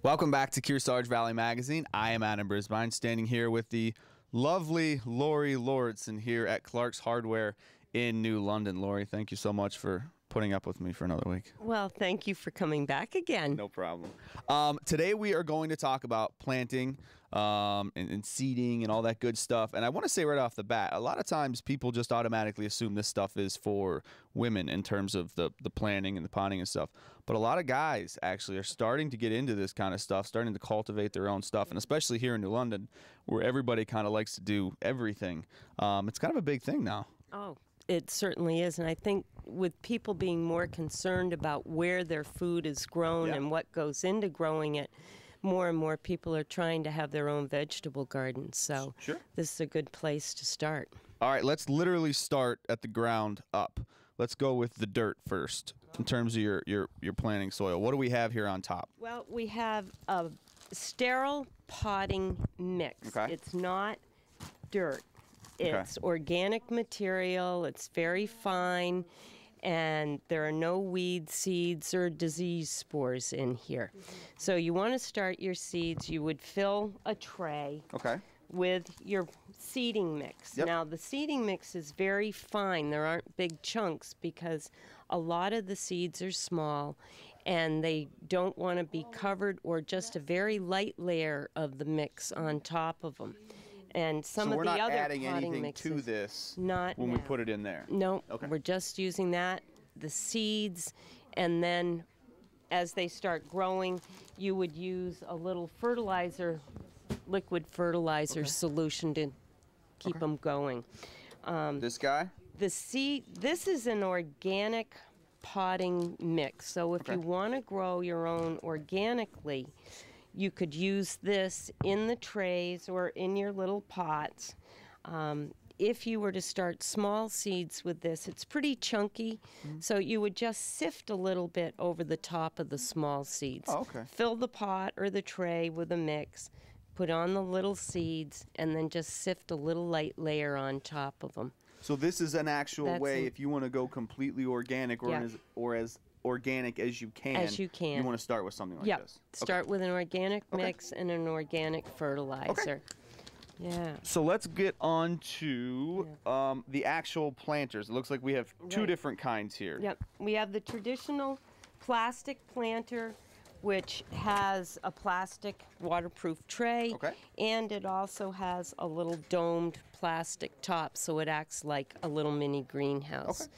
Welcome back to Kearsarge Valley Magazine. I am Adam Brisbane, standing here with the lovely Lori Lauritsen here at Clarke's Hardware in New London. Lori, thank you so much for putting up with me for another week. Well, thank you for coming back again. No problem. Today we are going to talk about planting and seeding and all that good stuff. And I want to say right off the bat, a lot of times people just automatically assume this stuff is for women in terms of the planting and the potting and stuff. But a lot of guys actually are starting to get into this kind of stuff, starting to cultivate their own stuff. And especially here in New London, where everybody kind of likes to do everything. It's kind of a big thing now. Oh, it certainly is. And I think with people being more concerned about where their food is grown and what goes into growing it, more and more people are trying to have their own vegetable gardens. So this is a good place to start. All right, let's literally start at the ground up. Let's go with the dirt first in terms of your planting soil. What do we have here on top? Well, we have a sterile potting mix. Okay. It's not dirt. It's organic material. It's very fine. And there are no weed seeds or disease spores in here. So you want to start your seeds. You would fill a tray with your seeding mix. Now, the seeding mix is very fine. There aren't big chunks because a lot of the seeds are small and they don't want to be covered or just a very light layer of the mix on top of them. And some of the other potting mixes. So we're not adding anything to this when we put it in there? No, we're just using that, the seeds, and then as they start growing, you would use a little fertilizer, liquid fertilizer solution to keep them going. This guy? This is an organic potting mix. So if you want to grow your own organically, you could use this in the trays or in your little pots. If you were to start small seeds with this, it's pretty chunky, so you would just sift a little bit over the top of the small seeds. Fill the pot or the tray with a mix, put on the little seeds, and then just sift a little light layer on top of them. So this is an actual way, if you want to go completely organic or as organic as you can. You want to start with something like this. Start with an organic mix and an organic fertilizer. So let's get on to the actual planters. It looks like we have two different kinds here. We have the traditional plastic planter, which has a plastic waterproof tray, and it also has a little domed plastic top, so it acts like a little mini greenhouse.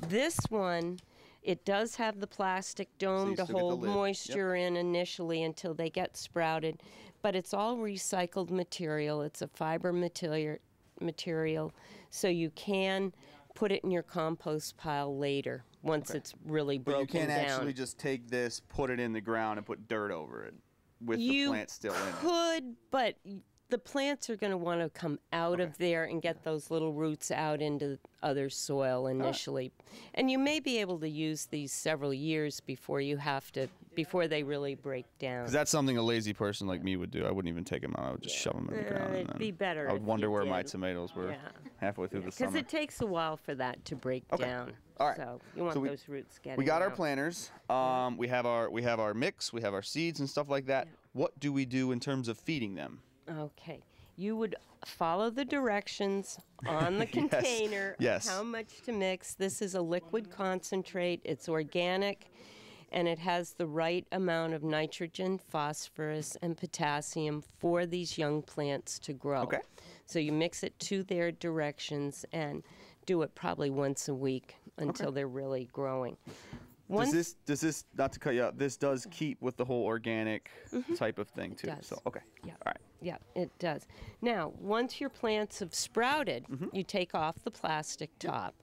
This one, it does have the plastic dome to hold moisture in initially until they get sprouted, but it's all recycled material. It's a fiber material, so you can put it in your compost pile later once it's really broken down. But you can't actually just take this, put it in the ground, and put dirt over it with the plant still in it. You could, but the plants are going to want to come out of there and get those little roots out into other soil initially. And you may be able to use these several years before they really break down. 'Cause that's something a lazy person like me would do. I wouldn't even take them out. I would just shove them in the ground. It'd be better. I would wonder where my tomatoes were halfway through the summer. Because it takes a while for that to break down. All right. So you want those roots getting We got out. our planters. We have our mix. We have our seeds and stuff like that. What do we do in terms of feeding them? Okay. You would follow the directions on the container of how much to mix. This is a liquid concentrate. It's organic, and it has the right amount of nitrogen, phosphorus, and potassium for these young plants to grow. So you mix it to their directions and do it probably once a week until they're really growing. Does this, not to cut you out, this does keep with the whole organic type of thing too? It does. So, all right. Yeah, it does. Now, once your plants have sprouted, you take off the plastic top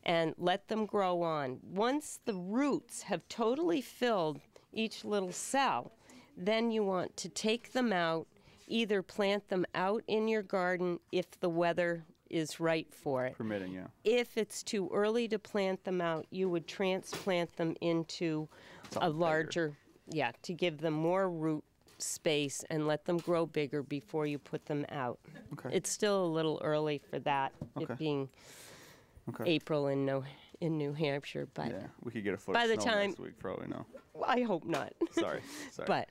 and let them grow on. Once the roots have totally filled each little cell, then you want to take them out, either plant them out in your garden if the weather is right for it. Permitting, If it's too early to plant them out, you would transplant them into a larger, to give them more root space and let them grow bigger before you put them out. It's still a little early for that, it being April in in New Hampshire, but Yeah, we could get a foot by of the snow time- next week, probably. No. I hope not. Sorry. But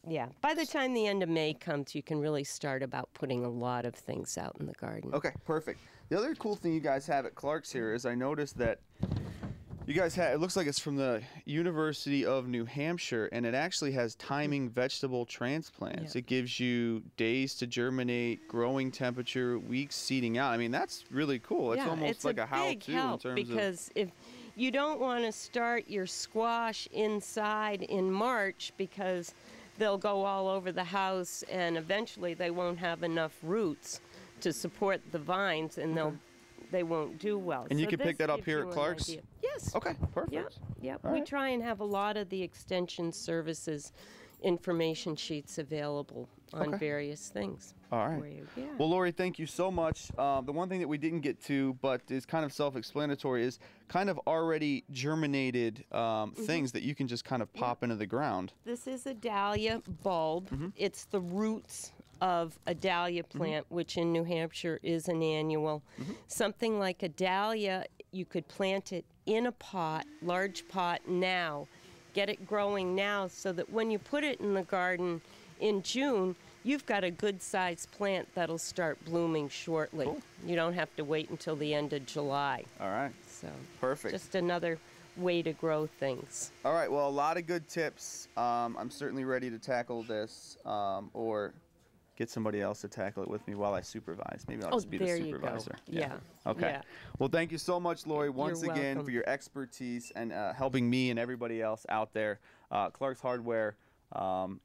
yeah, by the time the end of May comes, you can really start about putting a lot of things out in the garden. Okay, perfect. The other cool thing you guys have at Clarke's here is I noticed that you guys have, it looks like it's from the University of New Hampshire, and it actually has timing vegetable transplants. Yeah. It gives you days to germinate, growing temperature, weeks seeding out. I mean, that's really cool. It's almost like a how-to in terms of... because if you don't want to start your squash inside in March because they'll go all over the house and eventually they won't have enough roots to support the vines and they won't do well. And you So can pick this that up gives here you at an Clarke's? idea. Yes. Okay, perfect. Yep. All We right. try and have a lot of the extension services information sheets available on various things. All right. for you. Yeah. Well, Lori, thank you so much. The one thing that we didn't get to, but is kind of self-explanatory, is kind of already germinated things that you can just kind of pop into the ground. This is a dahlia bulb. It's the roots of a dahlia plant, which in New Hampshire is an annual. Something like a dahlia, you could plant it in a pot, large pot now, get it growing now so that when you put it in the garden in June, you've got a good-sized plant that'll start blooming shortly. Cool. You don't have to wait until the end of July. All right. So Perfect. just another way to grow things. All right. Well, a lot of good tips. I'm certainly ready to tackle this, or get somebody else to tackle it with me while I supervise. Maybe I'll just be the there you supervisor. go. Yeah. Okay. Yeah. Well, thank you so much, Lori, once You're again welcome. for your expertise and helping me and everybody else out there. Clarke's Hardware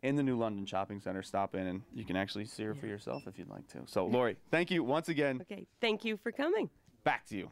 in the New London Shopping Center. Stop in and you can actually see her for yourself if you'd like to. So, Lori, thank you once again. Okay. Thank you for coming. Back to you.